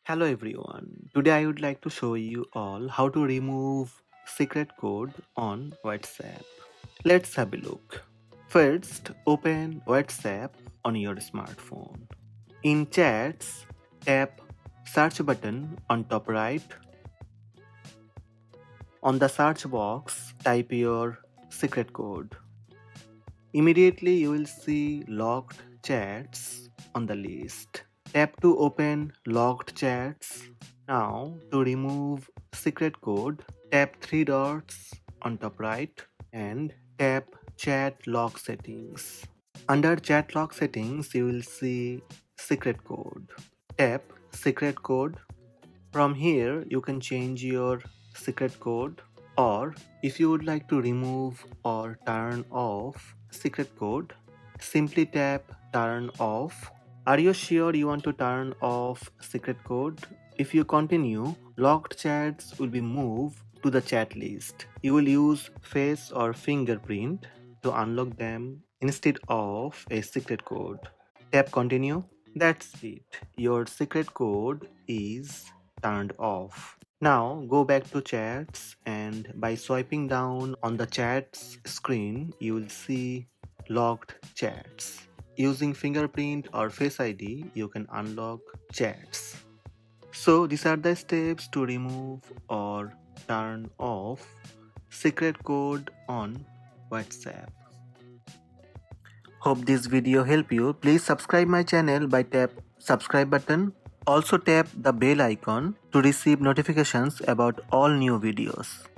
Hello everyone. Today I would like to show you all how to remove secret code on WhatsApp. Let's have a look. First, open WhatsApp on your smartphone. In chats, tap search button on top right. On the search box, type your secret code. Immediately you will see locked chats on the list. Tap to open locked chats. Now to remove secret code, tap three dots on top right and tap chat lock settings. Under chat lock settings you will see secret code. Tap secret code. From here you can change your secret code, or if you would like to remove or turn off secret code, simply tap turn off. Are you sure you want to turn off secret code? If you continue, locked chats will be moved to the chat list. You will use face or fingerprint to unlock them instead of a secret code. Tap continue. That's it. Your secret code is turned off. Now go back to chats, and by swiping down on the chats screen you will see locked chats. Using fingerprint or face ID you can unlock chats. So these are the steps to remove or turn off secret code on WhatsApp. Hope this video help you. Please subscribe my channel by tap subscribe button. Also tap the bell icon to receive notifications about all new videos.